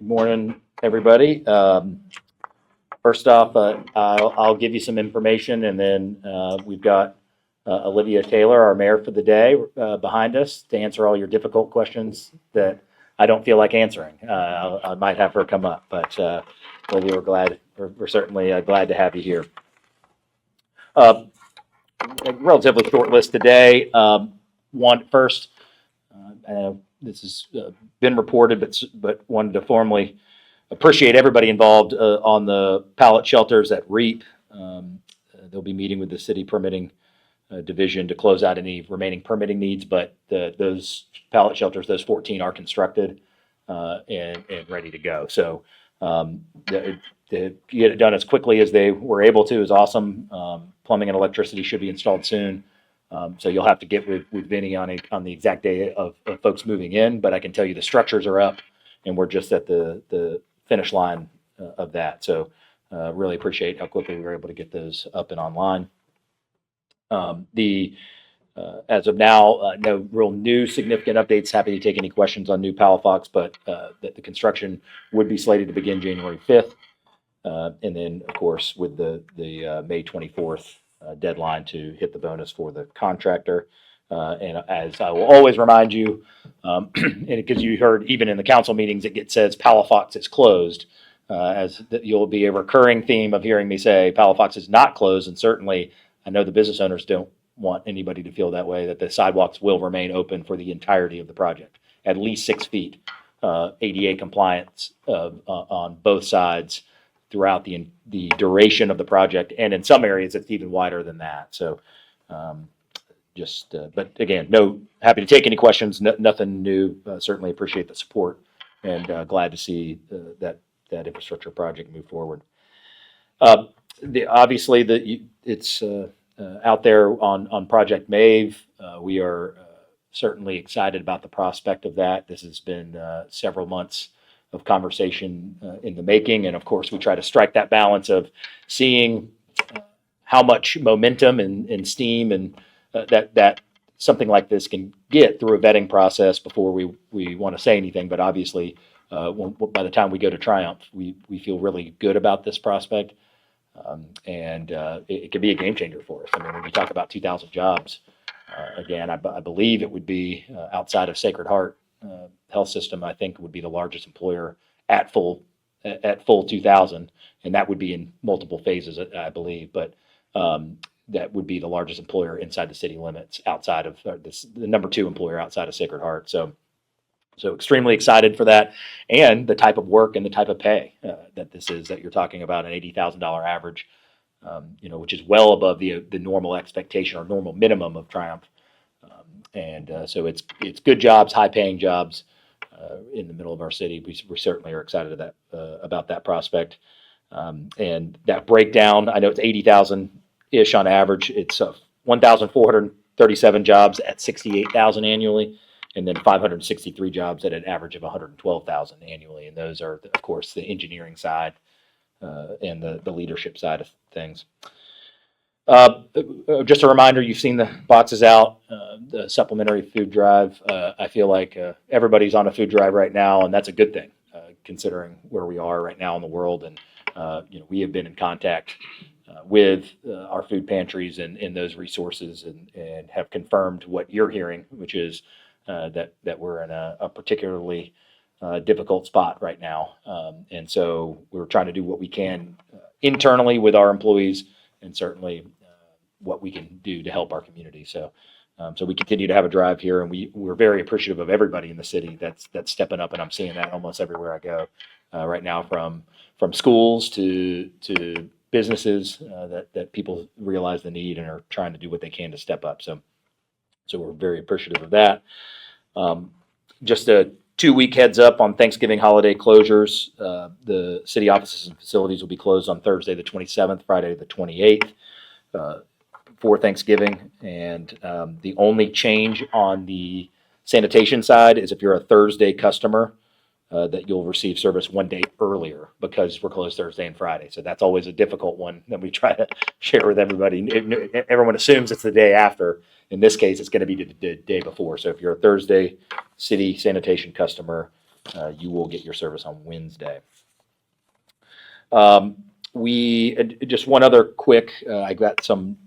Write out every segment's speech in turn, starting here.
Good morning, everybody. First off, I'll give you some information, and then we've got Olivia Taylor, our mayor for the day, behind us to answer all your difficult questions that I don't feel like answering. I might have her come up, but Olivia, we're certainly glad to have you here. A relatively short list today. First, this has been reported, but wanted to formally appreciate everybody involved on the pallet shelters at Reeves. They'll be meeting with the city permitting division to close out any remaining permitting needs, but those pallet shelters, those 14, are constructed and ready to go. So to get it done as quickly as they were able to is awesome. Plumbing and electricity should be installed soon. So you'll have to get with Vinny on the exact day of folks moving in, but I can tell you the structures are up and we're just at the finish line of that. So really appreciate how quickly we were able to get those up and online. As of now, no real new significant updates. Happy to take any questions on new Palafox, but the construction would be slated to begin January 5th. And then, of course, with the May 24th deadline to hit the bonus for the contractor. And as I will always remind you, and because you heard even in the council meetings, it says Palafox is closed, you'll be a recurring theme of hearing me say Palafox is not closed. And certainly I know the business owners don't want anybody to feel that way, that the sidewalks will remain open for the entirety of the project, at least 6 feet, ADA compliance on both sides throughout the duration of the project. And in some areas, it's even wider than that. So but again, happy to take any questions, nothing new. Certainly appreciate the support and glad to see that infrastructure project move forward. Obviously, it's out there on Project Maeve. We are certainly excited about the prospect of that. This has been several months of conversation in the making. And of course, we try to strike that balance of seeing how much momentum and steam and that something like this can get through a vetting process before we want to say anything. But obviously, by the time we go to Triumph, we feel really good about this prospect. And it could be a game changer for us. I mean, when we talk about 2,000 jobs, again, I believe it would be outside of Sacred Heart Health System. I think would be the largest employer at full 2,000, and that would be in multiple phases, I believe. But that would be the largest employer inside the city limits, outside of the number 2 employer outside of Sacred Heart. So extremely excited for that, and the type of work and the type of pay that you're talking about, an $80,000 average, which is well above the normal expectation or normal minimum of Triumph. So it's good jobs, high paying jobs in the middle of our city. We certainly are excited about that prospect. And that breakdown, I know it's 80,000-ish on average. It's 1,437 jobs at 68,000 annually, and then 563 jobs at an average of 112,000 annually. And those are, of course, the engineering side and the leadership side of things. Just a reminder, you've seen the boxes out, the supplementary food drive. I feel like everybody's on a food drive right now, and that's a good thing, considering where we are right now in the world. And we have been in contact with our food pantries and those resources, and have confirmed what you're hearing, which is that we're in a particularly difficult spot right now. And so we're trying to do what we can internally with our employees, and certainly what we can do to help our community. So we continue to have a drive here, and we're very appreciative of everybody in the city that's stepping up, and I'm seeing that almost everywhere I go right now, from schools to businesses, that people realize the need and are trying to do what they can to step up. So we're very appreciative of that. Just a 2-week heads up on Thanksgiving holiday closures. The city offices and facilities will be closed on Thursday the 27th, Friday the 28th for Thanksgiving. And the only change on the sanitation side is if you're a Thursday customer, that you'll receive service 1 day earlier, because we're closed Thursday and Friday. So that's always a difficult one that we try to share with everybody. Everyone assumes it's the day after. In this case, it's going to be the day before. So if you're a Thursday city sanitation customer, you will get your service on Wednesday. We just one other quick. I got some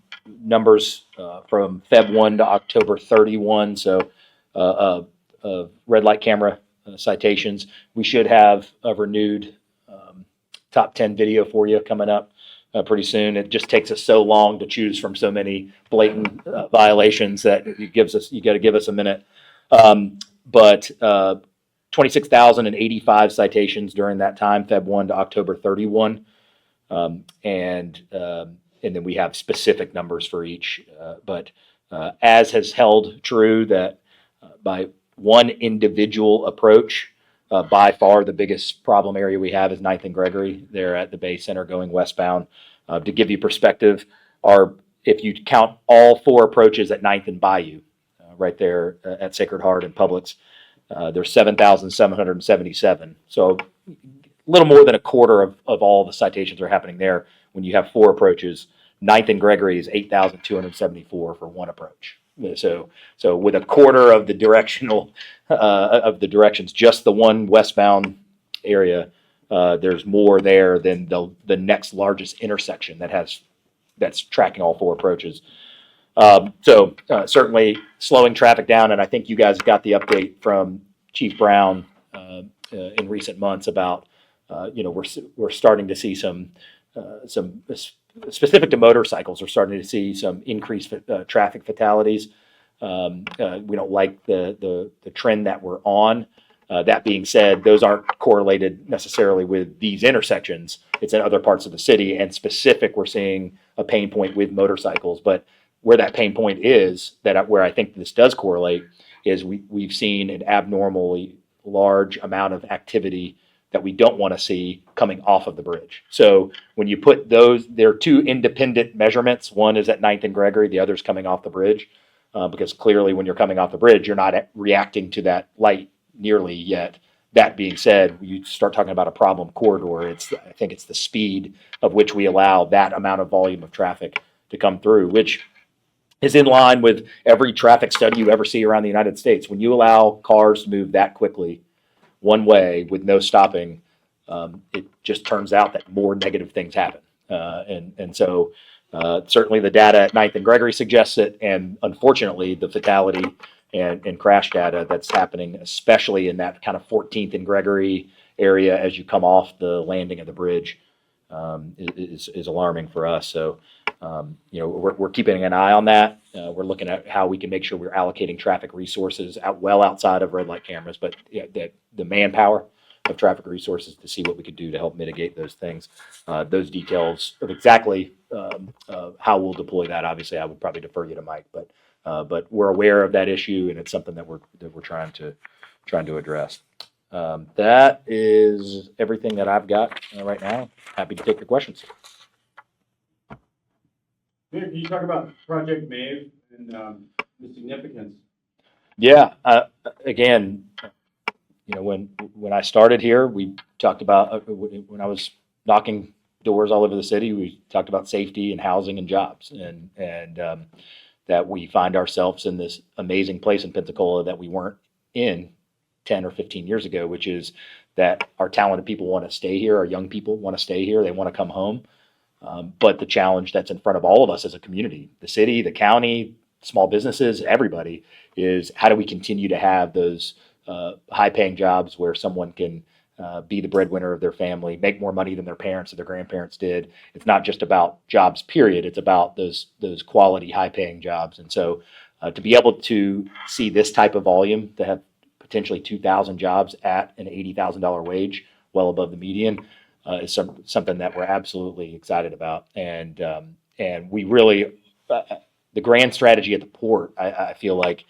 numbers from Feb 1 to October 31. So red light camera citations. We should have a renewed top 10 video for you coming up pretty soon. It just takes us so long to choose from so many blatant violations that it gives us. You got to give us a minute. But 26,085 citations during that time, Feb 1 to October 31. And then we have specific numbers for each. But as has held true that by one individual approach, by far the biggest problem area we have is 9th and Gregory there at the Bay Center going westbound. To give you perspective, if you count all 4 approaches at 9th and Bayou, right there at Sacred Heart and Publix, there's 7,777. So a little more than a quarter of all the citations are happening there when you have 4 approaches. 9th and Gregory is 8,274 for one approach. So with a quarter of the directional of the directions, just the one westbound area, there's more there than the next largest intersection that's tracking all 4 approaches. Certainly slowing traffic down, and I think you guys got the update from Chief Brown in recent months about we're starting to see some specific to motorcycles. We're starting to see some increased traffic fatalities. We don't like the trend that we're on. That being said, those aren't correlated necessarily with these intersections. It's in other parts of the city, and specific, we're seeing a pain point with motorcycles. But where that pain point is, where I think this does correlate, is we've seen an abnormally large amount of activity that we don't want to see coming off of the bridge. So when you put there are 2 independent measurements. One is at 9th and Gregory, the other is coming off the bridge, because clearly when you're coming off the bridge, you're not reacting to that light nearly yet. That being said, you start talking about a problem corridor. I think it's the speed of which we allow that amount of volume of traffic to come through, which is in line with every traffic study you ever see around the United States. When you allow cars to move that quickly, one way with no stopping, it just turns out that more negative things happen. So certainly the data at 9th and Gregory suggests it, and unfortunately the fatality and crash data that's happening, especially in that kind of 14th and Gregory area as you come off the landing of the bridge, is alarming for us. So we're keeping an eye on that. We're looking at how we can make sure we're allocating traffic resources outside of red light cameras, but the manpower of traffic resources to see what we could do to help mitigate those things. Those details of exactly how we'll deploy that, obviously, I would probably defer you to Mike, but we're aware of that issue, and it's something that we're trying to address. That is everything that I've got right now. Happy to take your questions. Can you talk about Project Maeve and the significance? Yeah. Again, when I started here, we talked about when I was knocking doors all over the city, we talked about safety and housing and jobs, and that we find ourselves in this amazing place in Pensacola that we weren't in 10 or 15 years ago, which is that our talented people want to stay here, our young people want to stay here, they want to come home. But the challenge that's in front of all of us as a community, the city, the county, small businesses, everybody, is how do we continue to have those high-paying jobs where someone can be the breadwinner of their family, make more money than their parents or their grandparents did. It's not just about jobs, period. It's about those quality, high-paying jobs. And so to be able to see this type of volume, to have potentially 2,000 jobs at an $80,000 wage, well above the median, is something that we're absolutely excited about. And we really, the grand strategy at the port, I feel like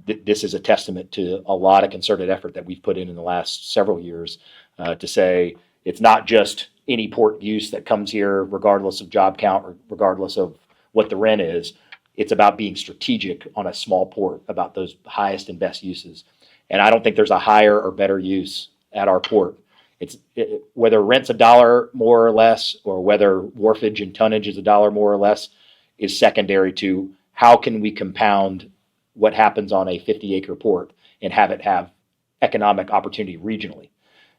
this is a testament to a lot of concerted effort that we've put in the last several years to say it's not just any port use that comes here, regardless of job count or regardless of what the rent is. It's about being strategic on a small port about those highest and best uses. And I don't think there's a higher or better use at our port. Whether rent's $1 more or less, or whether wharfage and tonnage is $1 more or less, is secondary to how can we compound what happens on a 50-acre port and have it have economic opportunity regionally.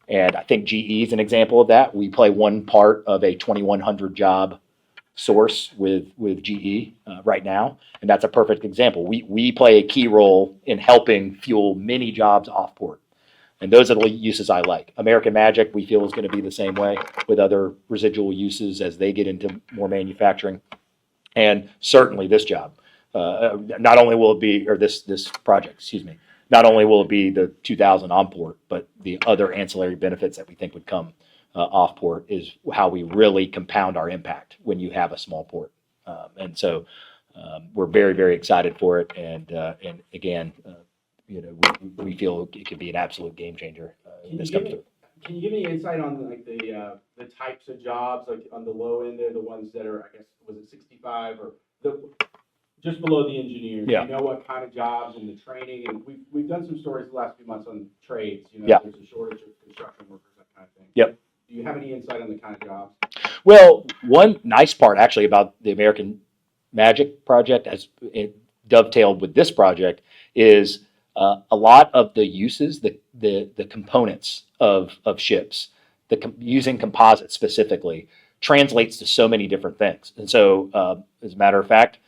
And I think GE is an example of that. We play one part of a 2,100 job source with GE right now, and that's a perfect example. We play a key role in helping fuel many jobs off port, and those are the uses I like. American Magic, we feel, is going to be the same way with other residual uses as they get into more manufacturing, and certainly this job. Not only will it be, or this project, excuse me, not only will it be the 2,000 on port, but the other ancillary benefits that we think would come off port is how we really compound our impact when you have a small port. And so we're very, very excited for it. And again, we feel it could be an absolute game changer. Can you give me insight on like the types of jobs, like on the low end there, the ones that are, I guess, was it 65 or just below the engineers? Yeah. You know what kind of jobs and the training, and we've done some stories the last few months on trades. Yeah. There's a shortage of construction workers, that kind of thing. Yep. Do you have any insight on the kind of jobs? Well, one nice part actually about the American Magic project, as it dovetailed with this project, is a lot of the uses, the components of ships, using composites specifically, translates to so many different things. And so, as a matter of fact,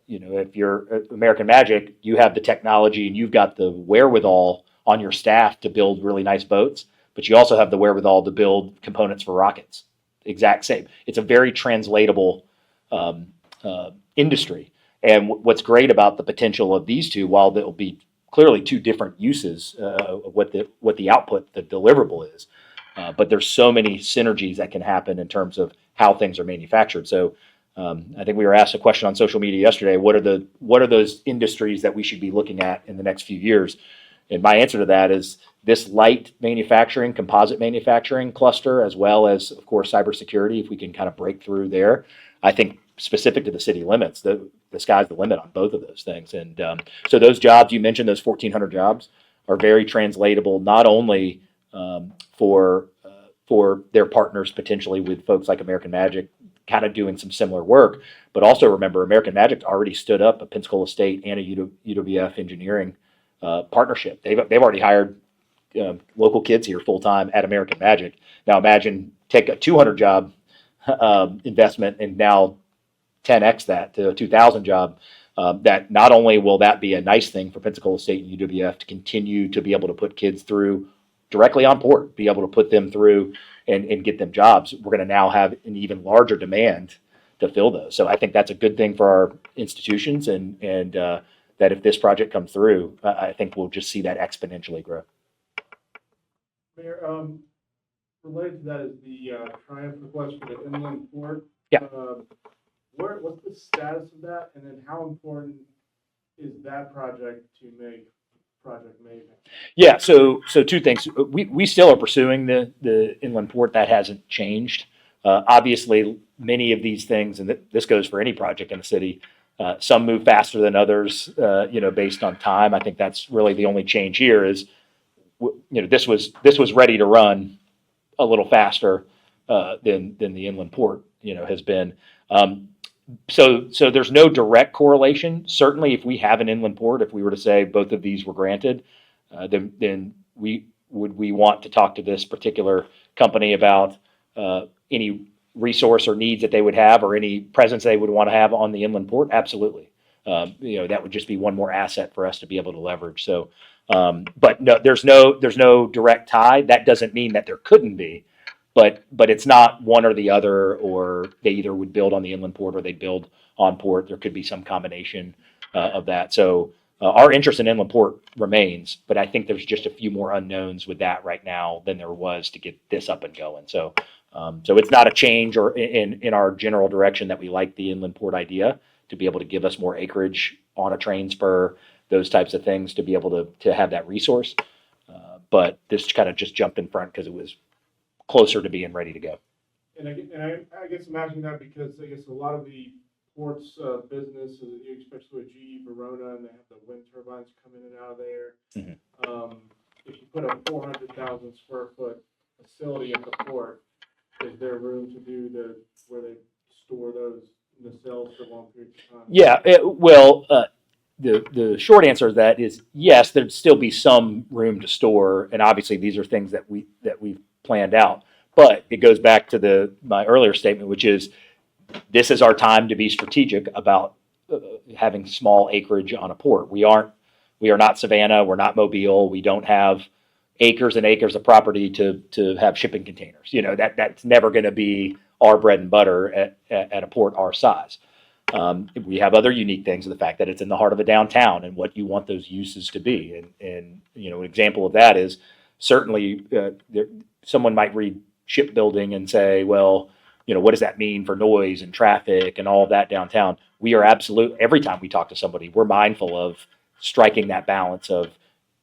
if you're American Magic, you have the technology and you've got the wherewithal on your staff to build really nice boats, but you also have the wherewithal to build components for rockets. Exact same. It's a very translatable industry. And what's great about the potential of these two, while there'll be clearly two different uses of what the output, the deliverable is, but there's so many synergies that can happen in terms of how things are manufactured. So I think we were asked a question on social media yesterday. What are those industries that we should be looking at in the next few years? And my answer to that is this light manufacturing, composite manufacturing cluster, as well as, of course, cybersecurity, if we can kind of break through there. I think specific to the city limits, the sky's the limit on both of those things. And so those jobs, you mentioned those 1,400 jobs, are very translatable, not only for their partners potentially with folks like American Magic, kind of doing some similar work, but also remember American Magic already stood up a Pensacola State and a UWF engineering partnership. They've already hired local kids here full time at American Magic. Now imagine take a 200 job investment and now 10x that to a 2,000 job. That not only will that be a nice thing for Pensacola State and UWF to continue to be able to put kids through directly on port, be able to put them through and get them jobs. We're going to now have an even larger demand to fill those. So I think that's a good thing for our institutions, and that if this project comes through, I think we'll just see that exponentially grow. Mayor, related to that is the triumph request for the inland port. Yeah. What's the status of that, and then how important is that project to make Project Maeve? Yeah, so two things. We still are pursuing the inland port. That hasn't changed. Obviously, many of these things, and this goes for any project in the city, some move faster than others, based on time. I think that's really the only change here is, this was ready to run a little faster than the inland port, has been. So there's no direct correlation. Certainly, if we have an inland port, if we were to say both of these were granted, then we want to talk to this particular company about any resource or needs that they would have, or any presence they would want to have on the inland port. Absolutely, that would just be one more asset for us to be able to leverage. So, but no, there's no direct tie. That doesn't mean that there couldn't be. But it's not one or the other, or they either would build on the inland port or they build on port. There could be some combination of that. So our interest in inland port remains, but I think there's just a few more unknowns with that right now than there was to get this up and going. So it's not a change or in our general direction that we like the inland port idea to be able to give us more acreage on a train spur, those types of things, to be able to have that resource. But this kind of just jumped in front because it was closer to being ready to go. And I guess imagine that because I guess a lot of the ports business, especially with GE Verona, and they have the wind turbines come in and out of there. Mm-hmm. If you put a 400,000 square foot facility at the port, is there room to do where they store those nacelles for long periods of time? Yeah, the short answer to that is yes, there'd still be some room to store, and obviously these are things that we've planned out. But it goes back to my earlier statement, which is this is our time to be strategic about having small acreage on a port. We are not Savannah, we're not Mobile, we don't have acres and acres of property to have shipping containers. That's never going to be our bread and butter at a port our size. We have other unique things, the fact that it's in the heart of a downtown and what you want those uses to be. And an example of that is certainly someone might read shipbuilding and say, well, what does that mean for noise and traffic and all of that downtown? We are every time we talk to somebody, we're mindful of striking that balance of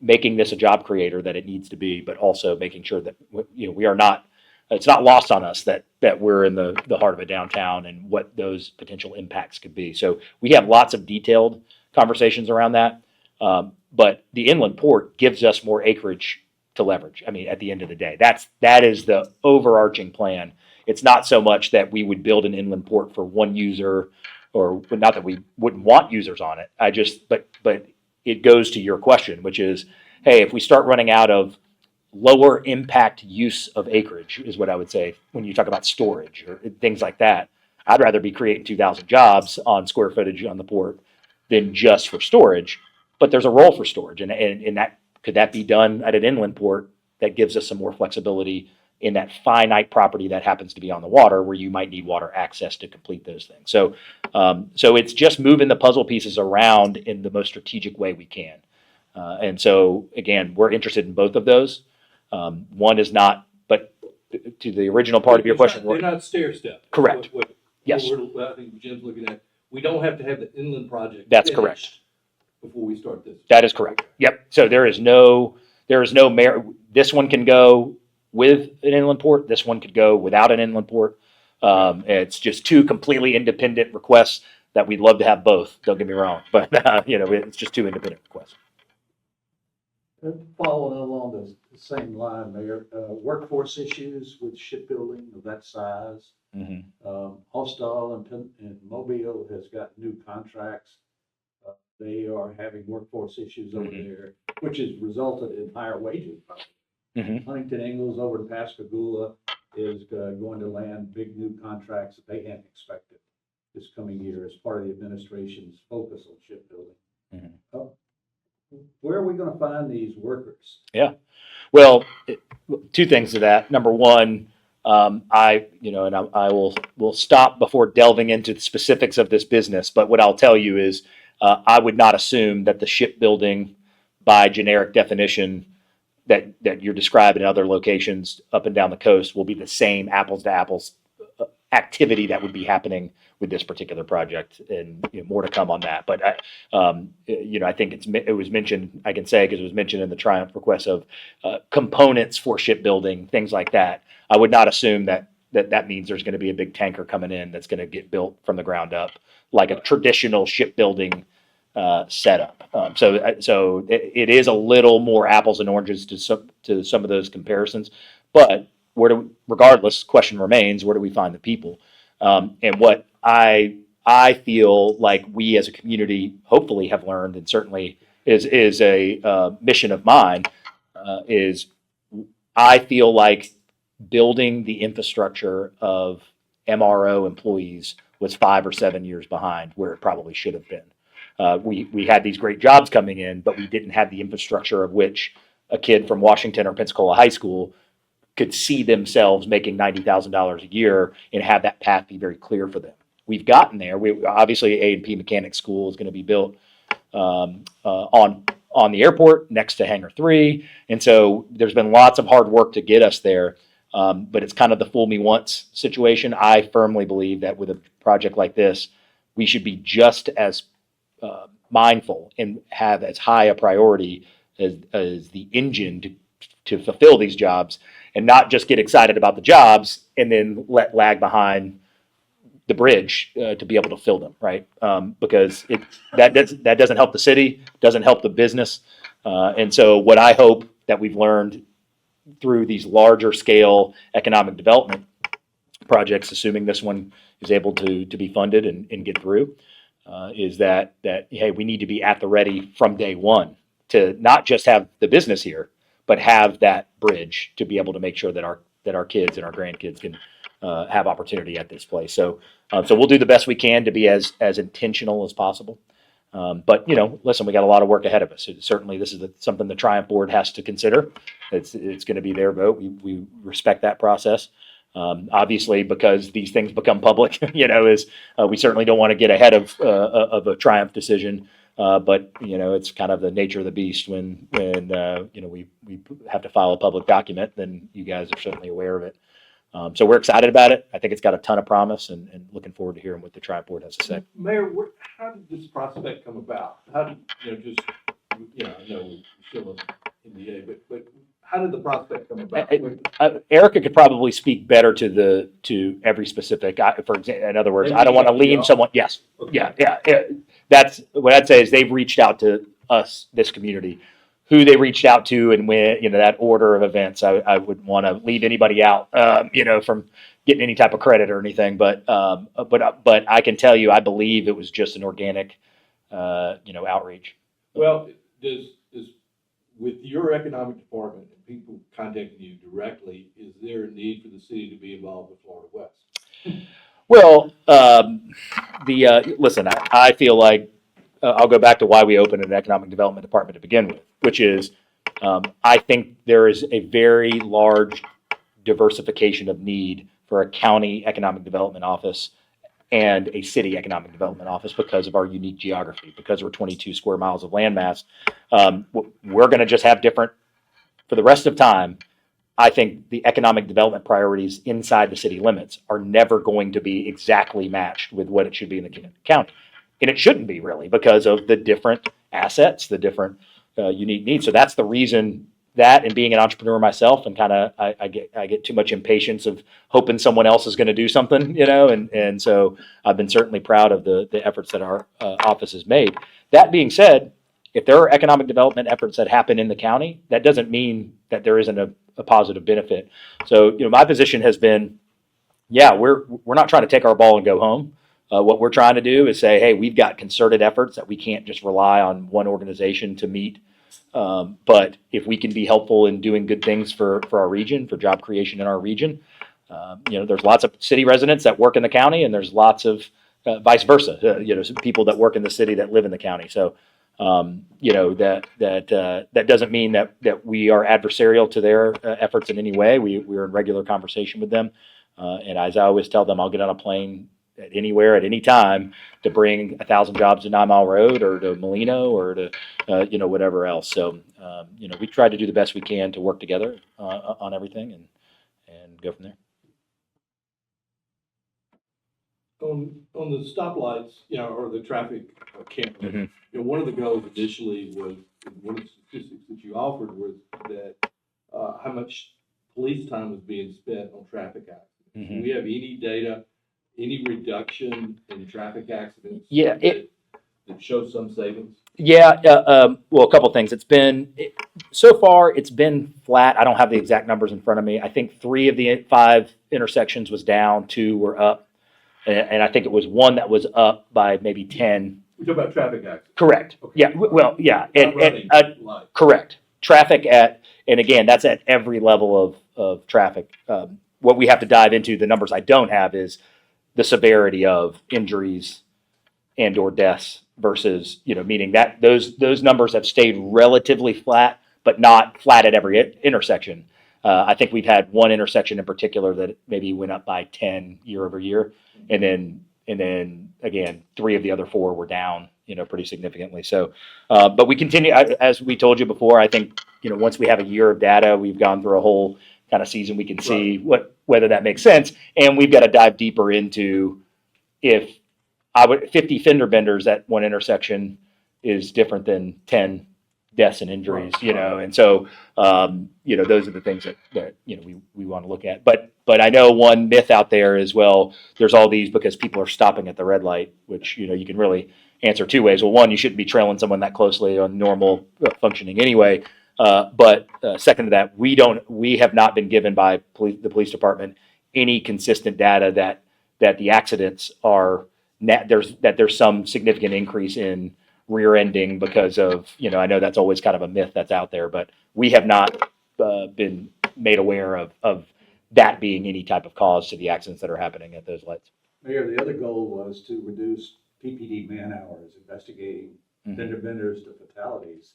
making this a job creator that it needs to be, but also making sure that we are not. It's not lost on us that we're in the heart of a downtown and what those potential impacts could be. So we have lots of detailed conversations around that. But the inland port gives us more acreage to leverage. I mean, at the end of the day, that is the overarching plan. It's not so much that we would build an inland port for one user, or not that we wouldn't want users on it. But it goes to your question, which is, hey, if we start running out of lower impact use of acreage, is what I would say when you talk about storage or things like that. I'd rather be creating 2,000 jobs on square footage on the port than just for storage. But there's a role for storage, and that could that be done at an inland port that gives us some more flexibility in that finite property that happens to be on the water, where you might need water access to complete those things. So it's just moving the puzzle pieces around in the most strategic way we can. And so again, we're interested in both of those. One is not, but to the original part of your question, They're not stair step. Correct. Yes. I think Jim's looking at, we don't have to have the inland project. That's correct. Before we start this. That is correct. Yep. So there is no merit. This one can go with an inland port. This one could go without an inland port. It's just two completely independent requests that we'd love to have both. Don't get me wrong, but it's just two independent requests. Following along the same line, Mayor, workforce issues with shipbuilding of that size. Mm-hmm. Hostal and Mobile has got new contracts. They are having workforce issues over there, which has resulted in higher wages. Mm-hmm. Huntington Ingalls over in Pascagoula is going to land big new contracts that they hadn't expected this coming year as part of the administration's focus on shipbuilding. Mm-hmm. Where are we going to find these workers? Yeah. Well, two things to that. Number one, I will stop before delving into the specifics of this business. But what I'll tell you is, I would not assume that the shipbuilding, by generic definition, that you're describing in other locations up and down the coast will be the same apples to apples activity that would be happening with this particular project, and more to come on that. But I think it was mentioned. I can say because it was mentioned in the Triumph request of components for shipbuilding, things like that. I would not assume that means there's going to be a big tanker coming in that's going to get built from the ground up like a traditional shipbuilding setup. So it is a little more apples and oranges to some of those comparisons. But regardless, question remains: where do we find the people? And what I feel like we as a community hopefully have learned, and certainly is a mission of mine, is I feel like building the infrastructure of MRO employees was 5 or 7 years behind where it probably should have been. We had these great jobs coming in, but we didn't have the infrastructure of which a kid from Washington or Pensacola High School could see themselves making $90,000 a year and have that path be very clear for them. We've gotten there. Obviously, A&P Mechanic School is going to be built on the airport next to Hangar 3. And so there's been lots of hard work to get us there. But it's kind of the fool me once situation. I firmly believe that with a project like this, we should be just as mindful and have as high a priority as the engine to fulfill these jobs, and not just get excited about the jobs and then lag behind the bridge to be able to fill them, right? Because that doesn't help the city, doesn't help the business. And so what I hope that we've learned through these larger scale economic development projects, assuming this one is able to be funded and get through, is that hey, we need to be at the ready from day one to not just have the business here, but have that bridge to be able to make sure that our kids and our grandkids can have opportunity at this place. So we'll do the best we can to be as intentional as possible. But listen, we got a lot of work ahead of us. Certainly, this is something the Triumph Board has to consider. It's going to be their vote. We respect that process. Obviously, because these things become public, we certainly don't want to get ahead of a Triumph decision. But it's kind of the nature of the beast when we have to file a public document. Then you guys are certainly aware of it. So we're excited about it. I think it's got a ton of promise, and looking forward to hearing what the Triumph Board has to say. Mayor, how did this prospect come about? How did, I know we're still in the A, but how did the prospect come about? Erica could probably speak better to every specific. For example, in other words, I don't want to lean someone. Yes, Okay. yeah. That's what I'd say is they've reached out to us, this community. Who they reached out to and when, that order of events. I wouldn't want to leave anybody out, from getting any type of credit or anything. But I can tell you, I believe it was just an organic, outreach. Well, does with your economic department and people contacting you directly, is there a need for the city to be involved with Florida West? Well, listen, I feel like I'll go back to why we opened an economic development department to begin with, which is I think there is a very large diversification of need for a county economic development office and a city economic development office because of our unique geography, because we're 22 square miles of landmass. We're going to just have different, for the rest of time. I think the economic development priorities inside the city limits are never going to be exactly matched with what it should be in the county. And it shouldn't be really because of the different assets, the different unique needs. So that's the reason that, and being an entrepreneur myself, and kind of I get too much impatience of hoping someone else is going to do something, and so I've been certainly proud of the efforts that our office has made. That being said, if there are economic development efforts that happen in the county, that doesn't mean that there isn't a positive benefit. So my position has been, we're not trying to take our ball and go home. What we're trying to do is say, hey, we've got concerted efforts that we can't just rely on one organization to meet. But if we can be helpful in doing good things for our region, for job creation in our region, there's lots of city residents that work in the county, and there's lots of vice versa. Some people that work in the city that live in the county. So, that doesn't mean that we are adversarial to their efforts in any way. We're in regular conversation with them, and as I always tell them, I'll get on a plane anywhere at any time to bring 1,000 jobs to 9 Mile Road or to Molino or to whatever else. So we try to do the best we can to work together on everything and go from there. On the stoplights, or the traffic cameras, Mhm. one of the goals initially was, one of the statistics that you offered was that how much police time was being spent on traffic accidents. Mhm. Do we have any data, any reduction in traffic accidents? Yeah, that shows some savings? Well, a couple of things. So far it's been flat. I don't have the exact numbers in front of me. I think 3 of the 5 intersections was down, 2 were up, and I think it was 1 that was up by maybe 10. We're talking about traffic accidents. Correct. Okay. Yeah. Well, yeah. Not running lights. Correct. Traffic and again, that's at every level of traffic. What we have to dive into, the numbers I don't have, is the severity of injuries and or deaths versus, meaning that those numbers have stayed relatively flat, but not flat at every intersection. I think we've had one intersection in particular that maybe went up by 10 year over year. And then again, 3 of the other 4 were down, pretty significantly. So, but we continue, as we told you before, I think, once we have a year of data, we've gone through a whole kind of season, we can see whether that makes sense. And we've got to dive deeper into if 50 fender benders at one intersection is different than 10 deaths and injuries, and so, those are the things that we want to look at. But I know one myth out there is, well, there's all these because people are stopping at the red light, which, you can really answer 2 ways. Well, one, you shouldn't be trailing someone that closely on normal functioning anyway. But second to that, we have not been given by the police department any consistent data that the accidents are there's some significant increase in rear ending because of, I know that's always kind of a myth that's out there, but we have not been made aware of that being any type of cause to the accidents that are happening at those lights. Mayor, the other goal was to reduce PPD man hours investigating fender benders to fatalities.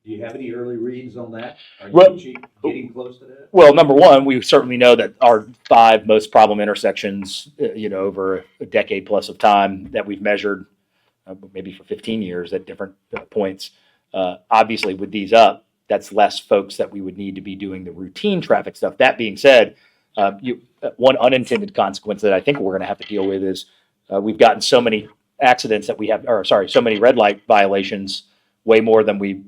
Do you have any early reads on that? Are Well- you getting close to that? Well, number one, we certainly know that our 5 most problem intersections, over a decade plus of time that we've measured, maybe for 15 years at different points, obviously with these up, that's less folks that we would need to be doing the routine traffic stuff. That being said, one unintended consequence that I think we're going to have to deal with is we've gotten so many accidents so many red light violations, way more than we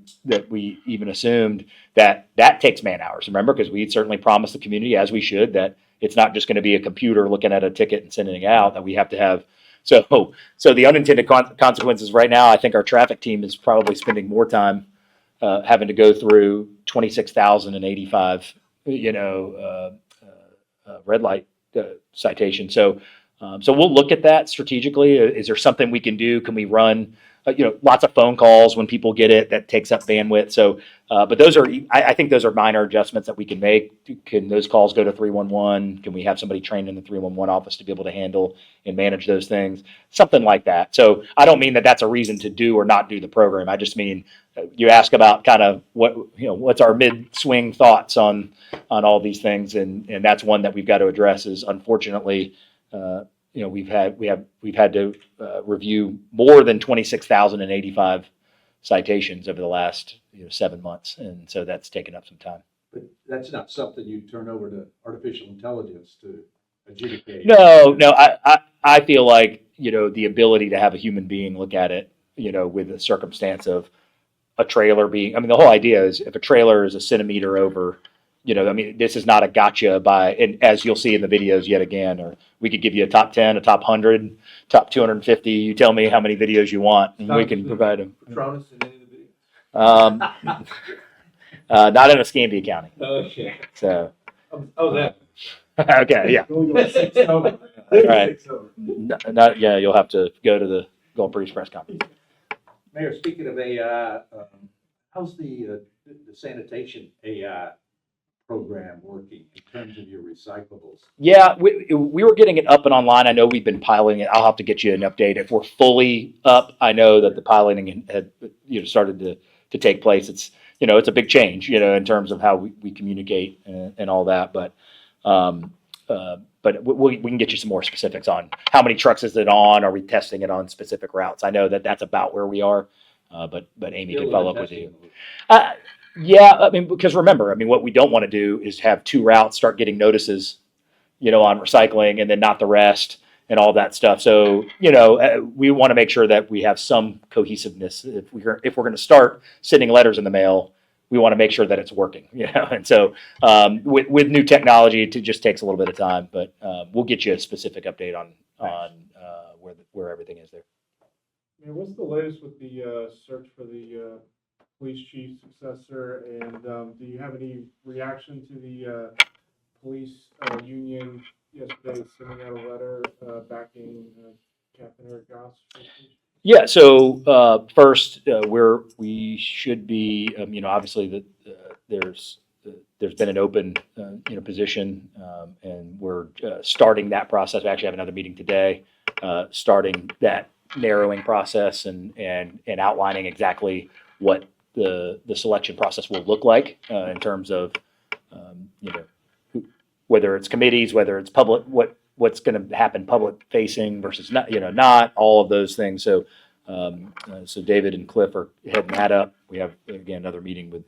even assumed, that takes man hours. Remember, because we certainly promised the community, as we should, that it's not just going to be a computer looking at a ticket and sending it out, that we have to have. So the unintended consequences right now, I think our traffic team is probably spending more time having to go through 26,085, red light citation. So we'll look at that strategically. Is there something we can do? Can we run, lots of phone calls when people get it? That takes up bandwidth. So, but I think those are minor adjustments that we can make. Can those calls go to 311? Can we have somebody trained in the 311 office to be able to handle and manage those things? Something like that. So I don't mean that that's a reason to do or not do the program. I just mean, you ask about kind of what's our mid-swing thoughts on all these things, and that's one that we've got to address. Is unfortunately, we've had to review more than 26,085 citations over the last 7 months, and so that's taken up some time. But that's not something you turn over to artificial intelligence to adjudicate. No, I feel like the ability to have a human being look at it, with the circumstance of a trailer being. I mean, the whole idea is if a trailer is a centimeter over. This is not a gotcha and as you'll see in the videos yet again, or we could give you a top 10, a top 100, top 250. You tell me how many videos you want, and we can provide them. Patronus in any of the videos? Not in Escambia County. Okay. So, That. okay, yeah. We'll go 6 over. Right. 6 over. Yeah, you'll have to go to the Gulf Breeze press conference. Mayor, speaking of AI, how's the sanitation AI program working in terms of your recyclables? Yeah, we were getting it up and online. I know we've been piloting it. I'll have to get you an update. If we're fully up, I know that the piloting had started to take place. It's it's a big change, in terms of how we communicate and all that. But we can get you some more specifics on how many trucks is it on. Are we testing it on specific routes? I know that that's about where we are. But Amy can follow up with you. Yeah, because remember, what we don't want to do is have 2 routes start getting notices, on recycling and then not the rest and all that stuff. So, we want to make sure that we have some cohesiveness. If we're going to start sending letters in the mail, we want to make sure that it's working, And so, with new technology, it just takes a little bit of time, but we'll get you a specific update on where everything is there. Mayor, what's the latest with the search for the police chief successor, and do you have any reaction to the police union yesterday sending out a letter backing Captain Eric Goss? Yeah. So first, we should be, obviously there's been an open, position, and we're starting that process. We actually have another meeting today, starting that narrowing process and outlining exactly what the selection process will look like in terms of whether it's committees, whether it's public, what's going to happen public facing versus not all of those things. So David and Cliff are heading that up. We have again another meeting with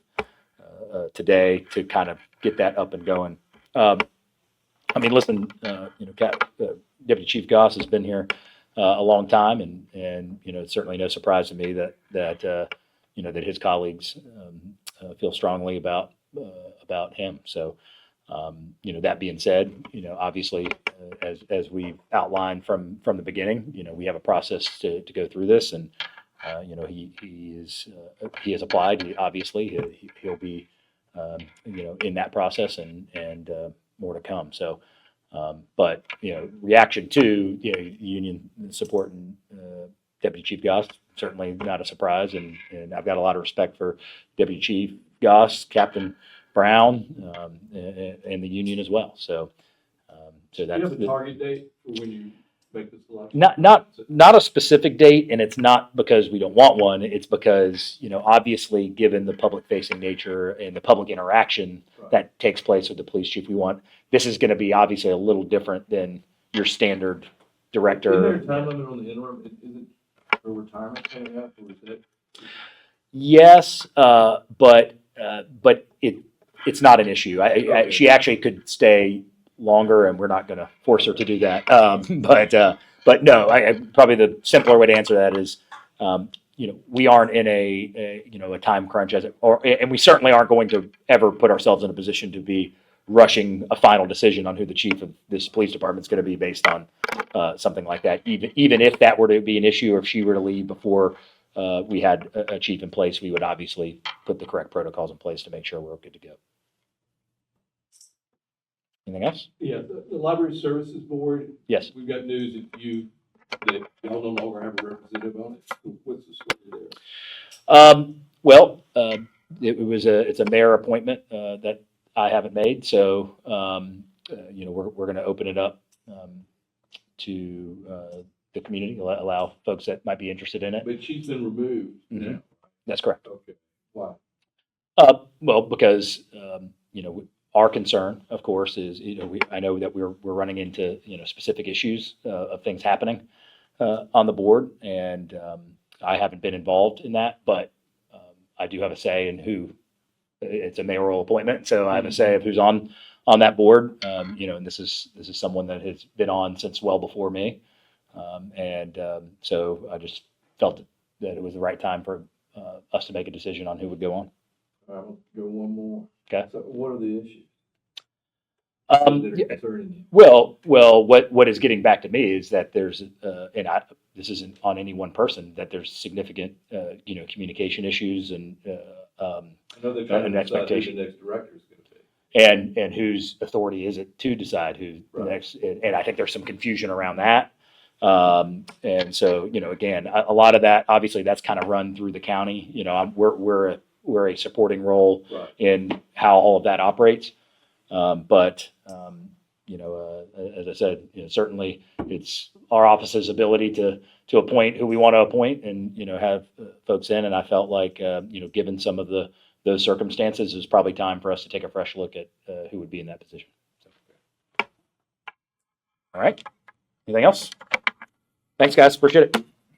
today to kind of get that up and going. Listen, Deputy Chief Goss has been here a long time, and it's certainly no surprise to me that his colleagues feel strongly about him. So, that being said, obviously, as we outlined from the beginning, we have a process to go through this, and he has applied. Obviously, he'll be in that process, and more to come. So, But, reaction to, union supporting Deputy Chief Goss, certainly not a surprise. And I've got a lot of respect for Deputy Chief Goss, Captain Brown, and the union as well. So Do you that's have a target date for when you make this selection? not a specific date, and it's not because we don't want one. It's because, obviously, given the public facing nature and the public interaction Right. that takes place with the police chief, this is going to be obviously a little different than your standard director. Isn't there a time limit on the interim? Is it for retirement coming up, or is that? Yes, but it's not an issue. She actually could stay longer, and we're not going to force her to do that. But no, probably the simpler way to answer that is, we aren't in a time crunch and we certainly aren't going to ever put ourselves in a position to be rushing a final decision on who the chief of this police department is going to be based on something like that. Even if that were to be an issue, or if she were to leave before we had a chief in place, we would obviously put the correct protocols in place to make sure we're good to go. Anything else? Yeah, the Library Services Board. Yes. We've got news that y'all no longer have a representative on it. What's the story there? It's a mayor appointment that I haven't made, so we're going to open it up to the community, allow folks that might be interested in it. But she's been removed Mhm. now. That's correct. Okay. Why? Because our concern, of course, is I know that we're running into specific issues of things happening on the board, and I haven't been involved in that, but I do have a say in who. It's a mayoral appointment, so I have a say of who's on that board. And this is someone that has been on since well before me, so I just felt that it was the right time for us to make a decision on who would go on. I'll go one more. Okay. So what are the issues that are concerning you? Well, what is getting back to me is that there's, this isn't on any one person, that there's significant, communication issues and I know they're trying an to decide who expectation. the next director is going to be. and whose authority is it to decide who the Right. next, and I think there's some confusion around that. And so, again, a lot of that, obviously that's kind of run through the county, we're a supporting role Right. in how all of that operates. As I said, certainly it's our office's ability to appoint who we want to appoint and, have folks in. And I felt like, given some of those circumstances, it was probably time for us to take a fresh look at who would be in that position. So. All right. Anything else? Thanks, guys. Appreciate it.